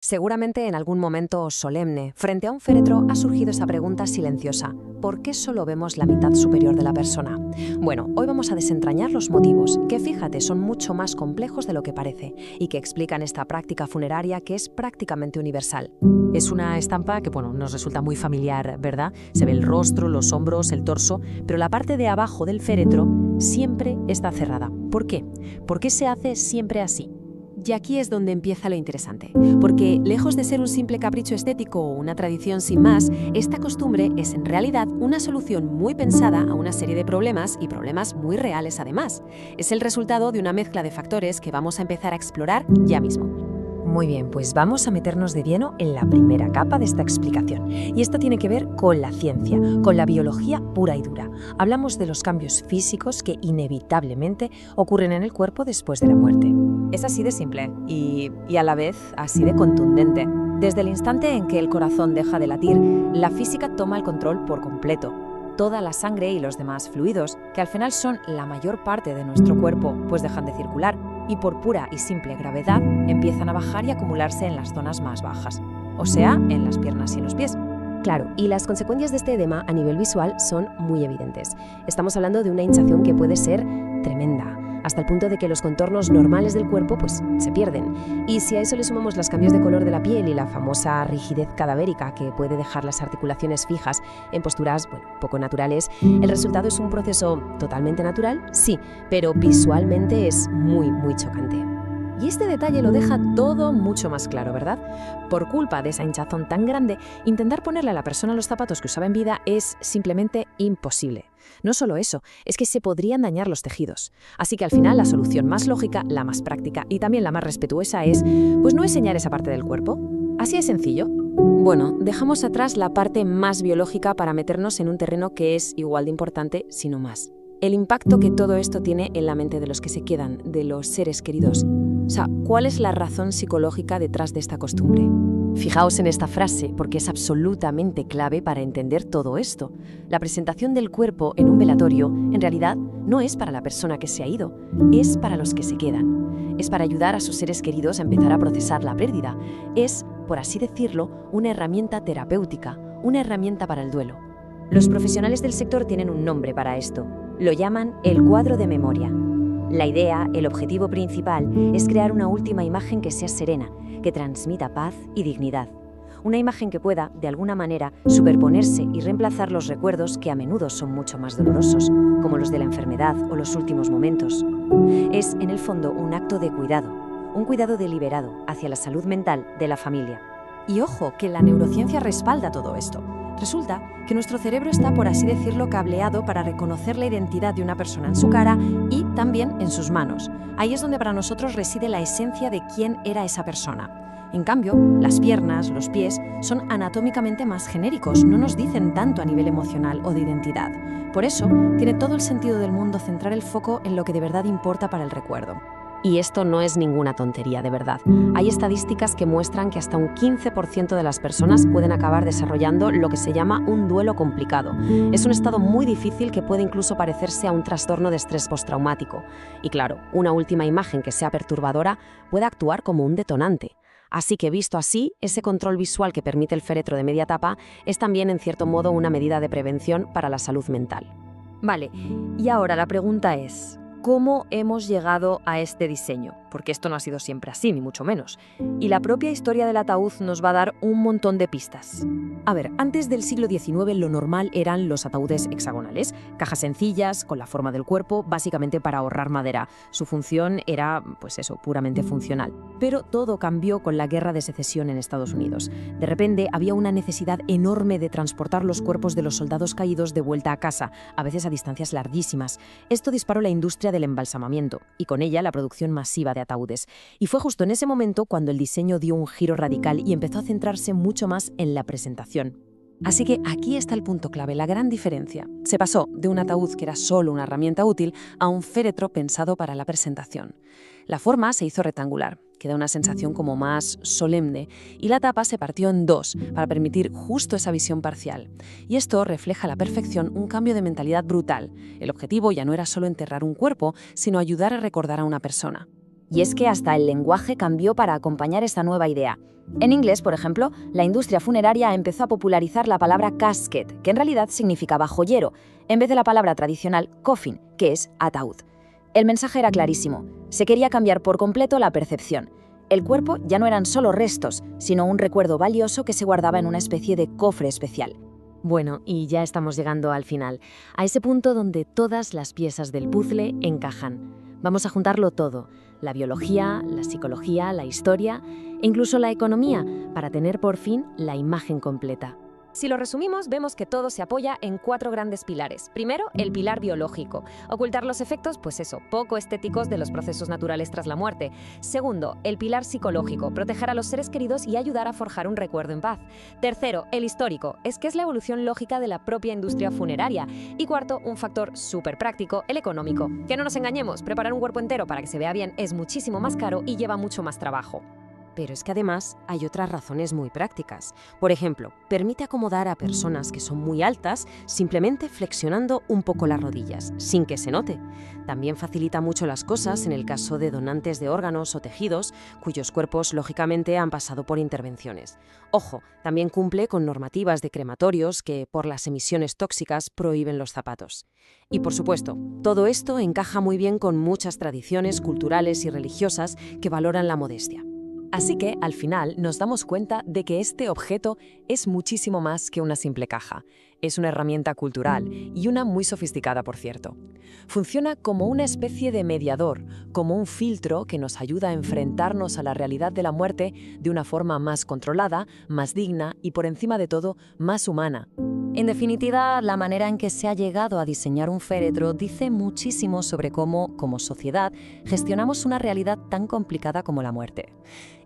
Seguramente en algún momento solemne, frente a un féretro, ha surgido esa pregunta silenciosa: ¿por qué solo vemos la mitad superior de la persona? Bueno, hoy vamos a desentrañar los motivos, que fíjate, son mucho más complejos de lo que parece, y que explican esta práctica funeraria que es prácticamente universal. Es una estampa que, nos resulta muy familiar, ¿verdad? Se ve el rostro, los hombros, el torso, pero la parte de abajo del féretro siempre está cerrada. ¿Por qué? ¿Por qué se hace siempre así? Y aquí es donde empieza lo interesante, porque lejos de ser un simple capricho estético o una tradición sin más, esta costumbre es en realidad una solución muy pensada a una serie de problemas y problemas muy reales además. Es el resultado de una mezcla de factores que vamos a empezar a explorar ya mismo. Muy bien, pues vamos a meternos de lleno en la primera capa de esta explicación. Y esto tiene que ver con la ciencia, con la biología pura y dura. Hablamos de los cambios físicos que inevitablemente ocurren en el cuerpo después de la muerte. Es así de simple y a la vez así de contundente. Desde el instante en que el corazón deja de latir, la física toma el control por completo. Toda la sangre y los demás fluidos, que al final son la mayor parte de nuestro cuerpo, pues dejan de circular y por pura y simple gravedad empiezan a bajar y acumularse en las zonas más bajas, o sea, en las piernas y en los pies. Claro, y las consecuencias de este edema a nivel visual son muy evidentes. Estamos hablando de una hinchazón que puede ser tremenda, hasta el punto de que los contornos normales del cuerpo se pierden. Y si a eso le sumamos los cambios de color de la piel y la famosa rigidez cadavérica que puede dejar las articulaciones fijas en posturas poco naturales, el resultado es un proceso totalmente natural, sí, pero visualmente es muy, muy chocante. Y este detalle lo deja todo mucho más claro, ¿verdad? Por culpa de esa hinchazón tan grande, intentar ponerle a la persona los zapatos que usaba en vida es simplemente imposible. No solo eso, es que se podrían dañar los tejidos. Así que al final la solución más lógica, la más práctica y también la más respetuosa es, pues no enseñar esa parte del cuerpo. Así de sencillo. Bueno, dejamos atrás la parte más biológica para meternos en un terreno que es igual de importante, si no más. El impacto que todo esto tiene en la mente de los que se quedan, de los seres queridos. O sea, ¿cuál es la razón psicológica detrás de esta costumbre? Fijaos en esta frase, porque es absolutamente clave para entender todo esto. La presentación del cuerpo en un velatorio, en realidad, no es para la persona que se ha ido, es para los que se quedan. Es para ayudar a sus seres queridos a empezar a procesar la pérdida. Es, por así decirlo, una herramienta terapéutica, una herramienta para el duelo. Los profesionales del sector tienen un nombre para esto. Lo llaman el cuadro de memoria. La idea, el objetivo principal, es crear una última imagen que sea serena, que transmita paz y dignidad. Una imagen que pueda, de alguna manera, superponerse y reemplazar los recuerdos que a menudo son mucho más dolorosos, como los de la enfermedad o los últimos momentos. Es, en el fondo, un acto de cuidado, un cuidado deliberado hacia la salud mental de la familia. Y ojo, que la neurociencia respalda todo esto. Resulta que nuestro cerebro está, por así decirlo, cableado para reconocer la identidad de una persona en su cara y también en sus manos. Ahí es donde para nosotros reside la esencia de quién era esa persona. En cambio, las piernas, los pies, son anatómicamente más genéricos, no nos dicen tanto a nivel emocional o de identidad. Por eso, tiene todo el sentido del mundo centrar el foco en lo que de verdad importa para el recuerdo. Y esto no es ninguna tontería, de verdad. Hay estadísticas que muestran que hasta un 15% de las personas pueden acabar desarrollando lo que se llama un duelo complicado. Es un estado muy difícil que puede incluso parecerse a un trastorno de estrés postraumático. Y claro, una última imagen que sea perturbadora puede actuar como un detonante. Así que visto así, ese control visual que permite el féretro de media tapa es también en cierto modo una medida de prevención para la salud mental. Vale, y ahora la pregunta es: ¿cómo hemos llegado a este diseño? Porque esto no ha sido siempre así, ni mucho menos. Y la propia historia del ataúd nos va a dar un montón de pistas. A ver, antes del siglo XIX lo normal eran los ataúdes hexagonales, cajas sencillas, con la forma del cuerpo, básicamente para ahorrar madera. Su función era, puramente funcional. Pero todo cambió con la Guerra de Secesión en Estados Unidos. De repente había una necesidad enorme de transportar los cuerpos de los soldados caídos de vuelta a casa, a veces a distancias larguísimas. Esto disparó la industria del embalsamamiento y con ella la producción masiva de ataúdes. Y fue justo en ese momento cuando el diseño dio un giro radical y empezó a centrarse mucho más en la presentación. Así que aquí está el punto clave, la gran diferencia. Se pasó de un ataúd que era solo una herramienta útil a un féretro pensado para la presentación. La forma se hizo rectangular, que da una sensación como más solemne, y la tapa se partió en dos para permitir justo esa visión parcial. Y esto refleja a la perfección un cambio de mentalidad brutal. El objetivo ya no era solo enterrar un cuerpo, sino ayudar a recordar a una persona. Y es que hasta el lenguaje cambió para acompañar esta nueva idea. En inglés, por ejemplo, la industria funeraria empezó a popularizar la palabra casket, que en realidad significaba joyero, en vez de la palabra tradicional coffin, que es ataúd. El mensaje era clarísimo. Se quería cambiar por completo la percepción. El cuerpo ya no eran solo restos, sino un recuerdo valioso que se guardaba en una especie de cofre especial. Bueno, y ya estamos llegando al final, a ese punto donde todas las piezas del puzzle encajan. Vamos a juntarlo todo, la biología, la psicología, la historia e incluso la economía, para tener por fin la imagen completa. Si lo resumimos, vemos que todo se apoya en 4 grandes pilares. Primero, el pilar biológico. Ocultar los efectos, poco estéticos de los procesos naturales tras la muerte. Segundo, el pilar psicológico. Proteger a los seres queridos y ayudar a forjar un recuerdo en paz. Tercero, el histórico. Es que es la evolución lógica de la propia industria funeraria. Y cuarto, un factor súper práctico, el económico. Que no nos engañemos, preparar un cuerpo entero para que se vea bien es muchísimo más caro y lleva mucho más trabajo. Pero es que además hay otras razones muy prácticas. Por ejemplo, permite acomodar a personas que son muy altas simplemente flexionando un poco las rodillas, sin que se note. También facilita mucho las cosas en el caso de donantes de órganos o tejidos, cuyos cuerpos lógicamente han pasado por intervenciones. Ojo, también cumple con normativas de crematorios que, por las emisiones tóxicas, prohíben los zapatos. Y por supuesto, todo esto encaja muy bien con muchas tradiciones culturales y religiosas que valoran la modestia. Así que, al final, nos damos cuenta de que este objeto es muchísimo más que una simple caja. Es una herramienta cultural y una muy sofisticada, por cierto. Funciona como una especie de mediador, como un filtro que nos ayuda a enfrentarnos a la realidad de la muerte de una forma más controlada, más digna y, por encima de todo, más humana. En definitiva, la manera en que se ha llegado a diseñar un féretro dice muchísimo sobre cómo, como sociedad, gestionamos una realidad tan complicada como la muerte.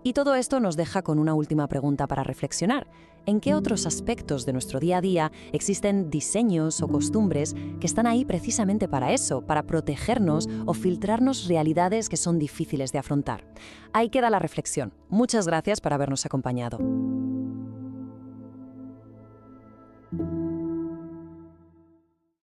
Y todo esto nos deja con una última pregunta para reflexionar. ¿En qué otros aspectos de nuestro día a día existen diseños o costumbres que están ahí precisamente para eso, para protegernos o filtrarnos realidades que son difíciles de afrontar? Ahí queda la reflexión. Muchas gracias por habernos acompañado.